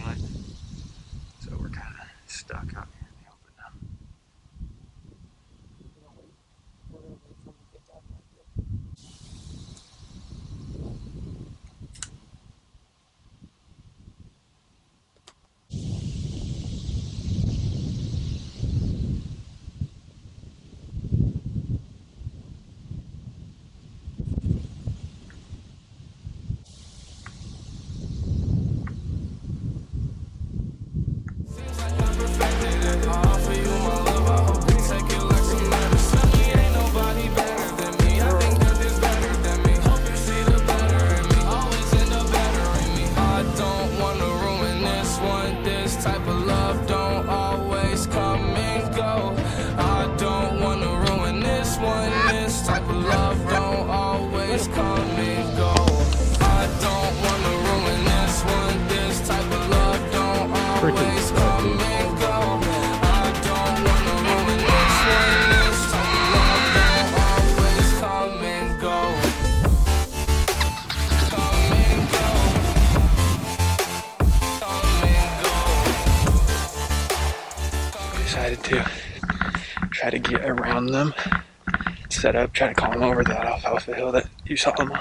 sunlight. So we're kind of stuck out here in the open now. Decided to try to get around them, set up, try to call them over that alfalfa hill that you saw them on.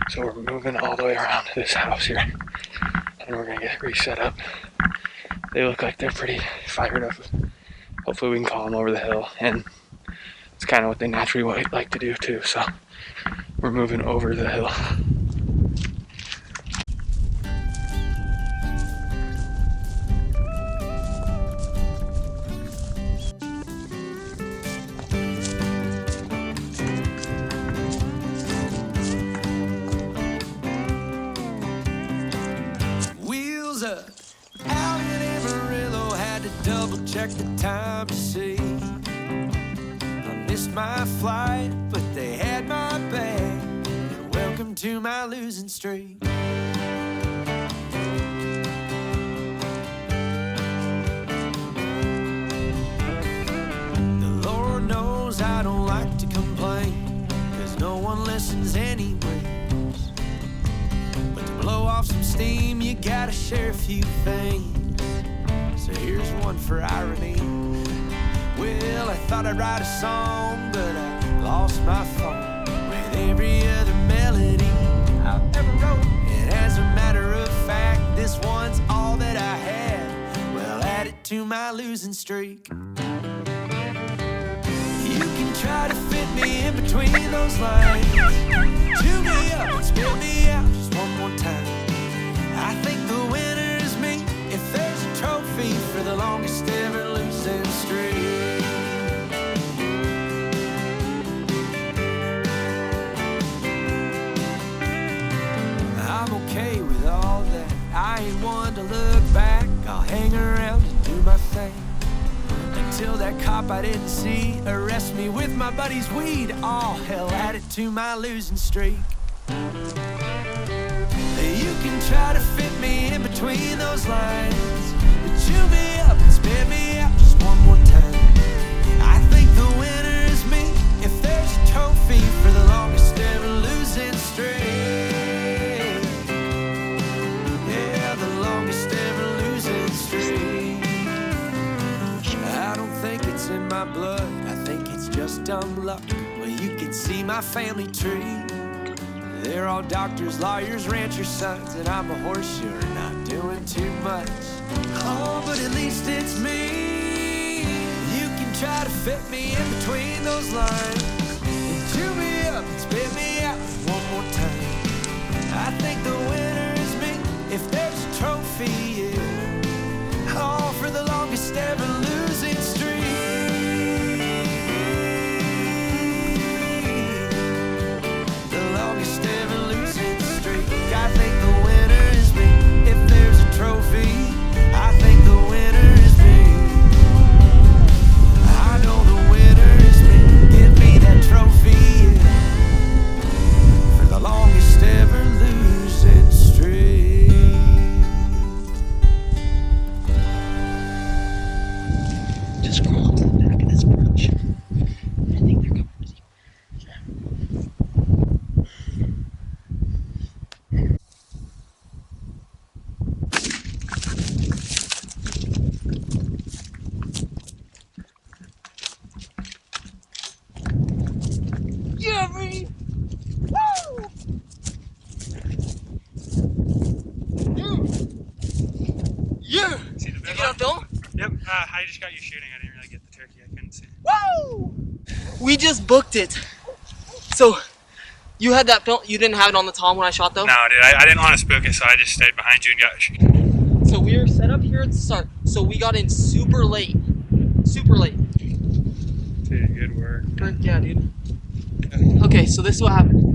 So we're moving all the way around to this house here, and we're gonna get reset up. They look like they're pretty fired up. Hopefully we can call them over the hill, and it's kind of what they naturally like to do too. So we're moving over the hill. Out in Amarillo, had to double check the time to see. I missed my flight, but they had my bag. And welcome to my losing streak. The Lord knows I don't like to complain, 'cause no one listens anyways. But to blow off some steam, you gotta share a few things. So here's one for irony. Well, I thought I'd write a song, but I lost my phone with every other melody I've ever wrote. And as a matter of fact, this one's all that I had. Well, add it to my losing streak. You can try to fit me in between those lines, chew me up and spit me out just one more time. I think the winner is me if there's a trophy for the longest ever losing streak. I'm okay with all that. I ain't one to look back. I'll hang around and do my thing until that cop I didn't see arrests me with my buddy's weed. Oh, hell, add it to my losing streak. You can try to fit me in between those lines, but chew me up and spit me out just one more time. I think the winner is me if there's a trophy for the longest ever losing streak. Yeah, the longest ever losing streak. I don't think it's in my blood, I think it's just dumb luck. Well, you can see my family tree. They're all doctors, lawyers, ranchers' sons, and I'm a horseshoer, not doing too much. Oh, but at least it's me. You can try to fit me in between those lines, and chew me up and spit me out one more time. I think the winner is me if there's a trophy, yeah. Oh, for the longest ever losing streak. I think the winner is me if there's a trophy. I think the winner is me. I know the winner is me. Give me that trophy, yeah, for the longest ever losing streak. Yeah! See the Did big you get on one? film? Yep. I just got you shooting. I didn't really get the turkey. I couldn't see. Woo! We just booked it. So, you had that film, you didn't have it on the Tom when I shot though? No, dude. I didn't want to spook it, so I just stayed behind you and got. So we were set up here at the start. So we got in super late. Super late. Dude, good work. Yeah, dude. Okay, so this is what happened.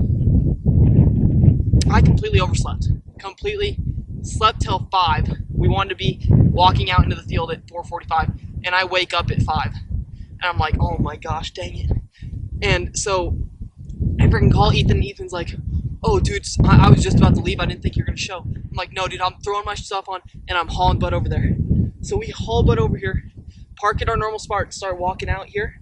I completely overslept. Completely slept till 5. We wanted to be walking out into the field at 4:45, and I wake up at 5. And I'm like, oh my gosh, dang it. And so I freaking call Ethan, and Ethan's like, oh dude, I was just about to leave. I didn't think you were gonna show. I'm like, no dude, I'm throwing my stuff on and I'm hauling butt over there. So we haul butt over here, park at our normal spot, and start walking out here.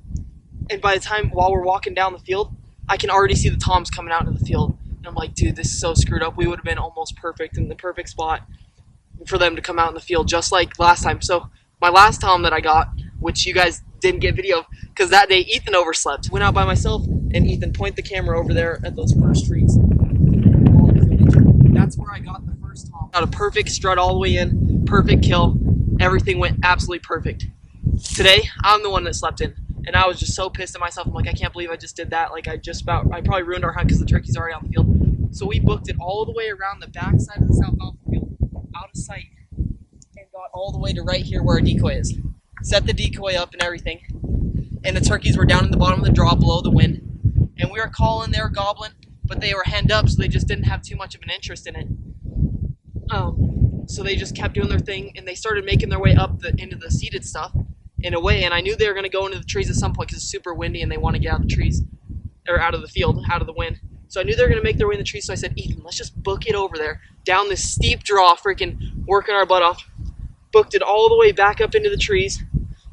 And by the time, while we're walking down the field, I can already see the toms coming out into the field. And I'm like, dude, this is so screwed up. We would have been almost perfect in the perfect spot for them to come out in the field, just like last time. So my last tom that I got, which you guys didn't get video of, because that day Ethan overslept. Went out by myself, and Ethan, point the camera over there at those first trees. That's where I got the first tom. Got a perfect strut all the way in, perfect kill. Everything went absolutely perfect. Today, I'm the one that slept in. And I was just so pissed at myself. I'm like, I can't believe I just did that. Like, I probably ruined our hunt because the turkey's already on the field. So we booked it all the way around the back side of the South Alpha field, out of sight, and got all the way to right here where our decoy is. Set the decoy up and everything. And the turkeys were down in the bottom of the draw below the wind. And we were calling, they were gobbling, but they were henned up, so they just didn't have too much of an interest in it. So they just kept doing their thing, and they started making their way up into the seeded stuff. In a way, and I knew they were going to go into the trees at some point because it's super windy and they want to get out of the trees, or out of the field, out of the wind. So I knew they were going to make their way in the trees, so I said, Ethan, let's just book it over there, down this steep draw, freaking working our butt off. Booked it all the way back up into the trees,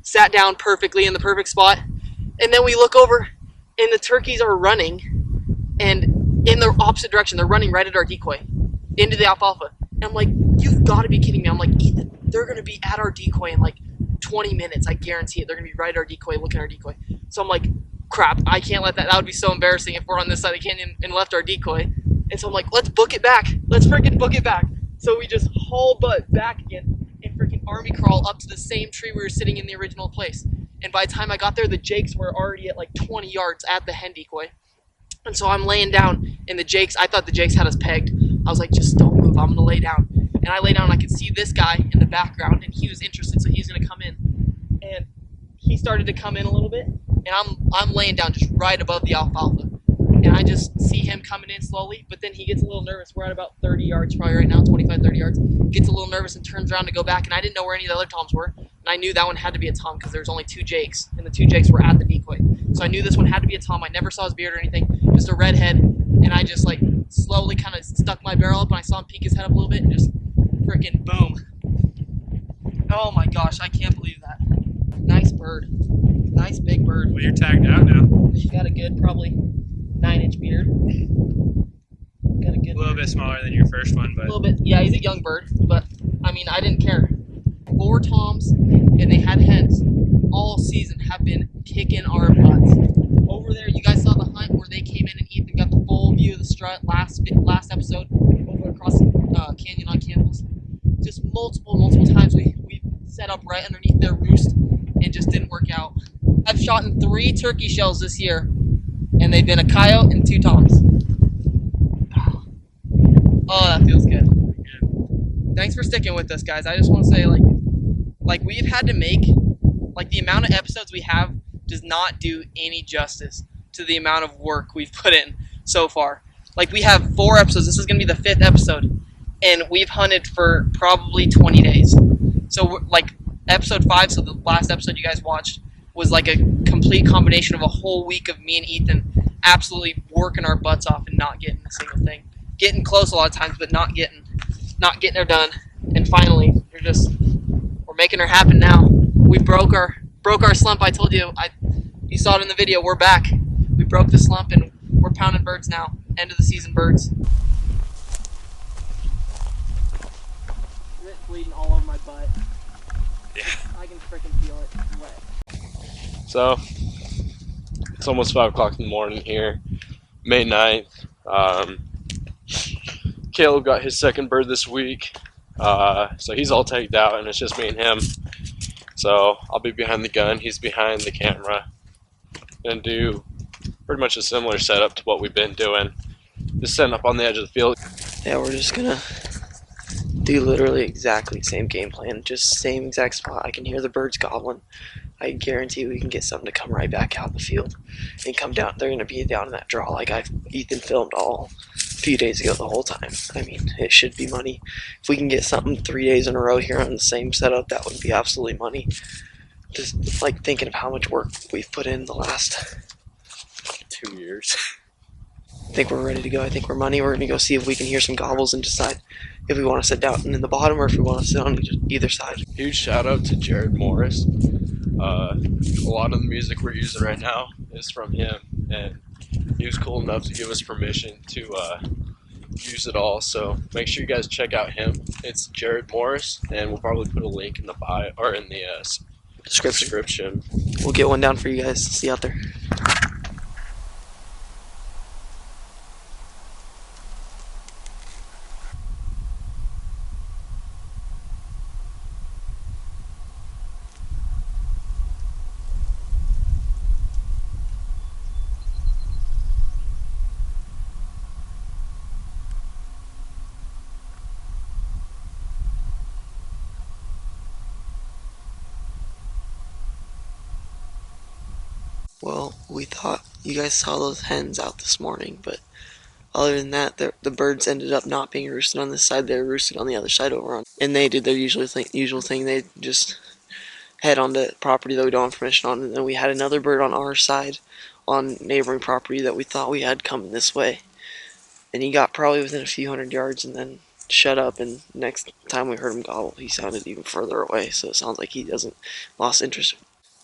sat down perfectly in the perfect spot, and then we look over, and the turkeys are running, and in the opposite direction, they're running right at our decoy, into the alfalfa. And I'm like, you've got to be kidding me. I'm like, Ethan, they're going to be at our decoy in like 20 minutes, I guarantee it. They're gonna be right at our decoy, looking at our decoy. So I'm like, crap, I can't let that. That would be so embarrassing if we're on this side of the canyon and left our decoy. And so I'm like, let's book it back. Let's freaking book it back. So we just haul butt back again and freaking army crawl up to the same tree we were sitting in the original place. And by the time I got there, the jakes were already at like 20 yards at the hen decoy. And so I'm laying down, and the jakes, I thought the jakes had us pegged. I was like, just don't move, I'm gonna lay down. And I lay down, and I could see this guy in the background, and he was interested, so he's gonna come in. And he started to come in a little bit, and I'm laying down just right above the alfalfa. And I just see him coming in slowly, but then he gets a little nervous. We're at about 30 yards probably right now, 25, 30 yards. Gets a little nervous and turns around to go back, and I didn't know where any of the other toms were. And I knew that one had to be a tom because there was only 2 jakes, and the 2 jakes were at the decoy. So I knew this one had to be a tom. I never saw his beard or anything, just a red head. And I just like slowly kind of stuck my barrel up, and I saw him peek his head up a little bit, and just freaking boom. Oh my gosh, I can't believe that. Nice bird. Nice big bird. Well, you're tagged out now. He got a good, probably 9-inch beard. Got a good. A little bit smaller than your first one, but A little bit. Yeah, he's a young bird, but I mean, I didn't care. 4 toms, and they had hens all season, have been kicking our butts. Over there, you guys saw the hunt where they came in and Ethan got the full view of the strut last episode over across canyon on Campbell's. Just multiple times we set up right underneath their roost and just didn't work out. I've shot in 3 turkey shells this year, and they've been a coyote and 2 toms. Oh, that feels good. Thanks for sticking with us, guys. I just want to say, like we've had to make, like the amount of episodes we have does not do any justice to the amount of work we've put in so far. Like we have 4 episodes. This is going to be the 5th episode, and we've hunted for probably 20 days. So like episode 5, so the last episode you guys watched, was like a complete combination of a whole week of me and Ethan absolutely working our butts off and not getting a single thing. Getting close a lot of times, but not getting her done. And finally, we're making her happen now. We broke our slump. I told you, you saw it in the video. We're back. We broke the slump, and we're pounding birds now. End of the season birds. It's bleeding all over my butt. yeah. I can freaking feel it wet. So, it's almost 5 o'clock in the morning here, May 9th. Caleb got his second bird this week. So he's all tagged out, and it's just me and him. So I'll be behind the gun, he's behind the camera, and do pretty much a similar setup to what we've been doing. Just setting up on the edge of the field. Yeah, we're just gonna do literally exactly the same game plan, just same exact spot. I can hear the birds gobbling. I guarantee we can get something to come right back out in the field and come down. They're gonna be down in that draw like Ethan filmed all a few days ago the whole time. I mean, it should be money. If we can get something 3 days in a row here on the same setup, that would be absolutely money. Just like thinking of how much work we've put in the last 2 years. I think we're ready to go. I think we're money. We're gonna go see if we can hear some gobbles and decide if we want to sit down in the bottom or if we want to sit on either side. Huge shout out to Jared Morris. A lot of the music we're using right now is from him, and he was cool enough to give us permission to use it all. So make sure you guys check out him. It's Jared Morris, and we'll probably put a link in the bio or in the description. We'll get one down for you guys to see out there. Well, we thought you guys saw those hens out this morning, but other than that, the birds ended up not being roosted on this side. They were roosted on the other side over on. And they did their usual thing. They just head onto property that we don't have permission on. And then we had another bird on our side on neighboring property that we thought we had coming this way. And he got probably within a few hundred yards and then shut up. And next time we heard him gobble, he sounded even further away. So it sounds like he doesn't lost interest.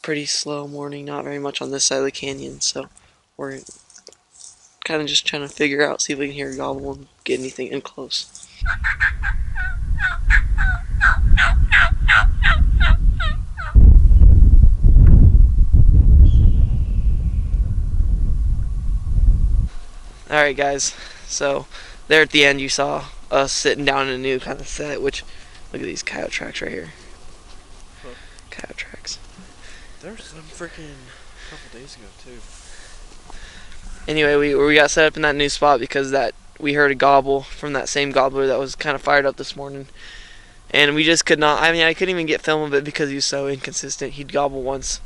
Pretty slow morning, not very much on this side of the canyon, so we're kind of just trying to figure out, see if we can hear a gobble and get anything in close. Alright guys, so there at the end you saw us sitting down in a new kind of set, which, look at these coyote tracks right here. Coyote tracks. There's some freaking couple days ago too. Anyway, we got set up in that new spot because we heard a gobble from that same gobbler that was kind of fired up this morning, and we just could not. I mean, I couldn't even get film of it because he was so inconsistent. He'd gobble once.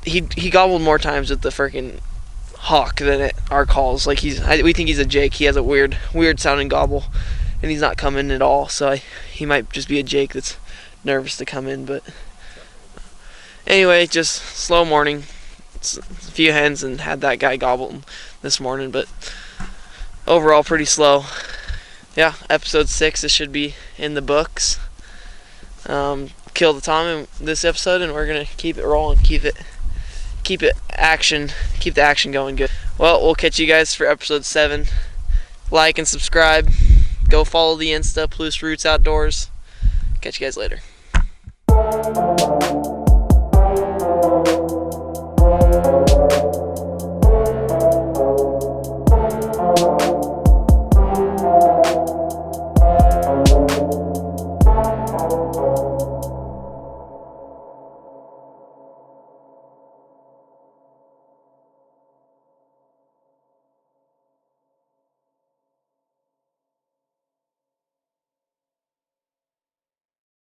He gobbled more times with the freaking hawk than at our calls. Like we think he's a jake. He has a weird sounding gobble, and he's not coming at all. So he might just be a jake that's nervous to come in, but. Anyway, just slow morning. It's a few hens and had that guy gobble this morning, but overall pretty slow. Yeah, episode 6, this should be in the books. Kill the time in this episode, and we're gonna keep it rolling, keep the action going good. Well, we'll catch you guys for episode 7. Like and subscribe. Go follow the Insta, Palouse Roots Outdoors. Catch you guys later.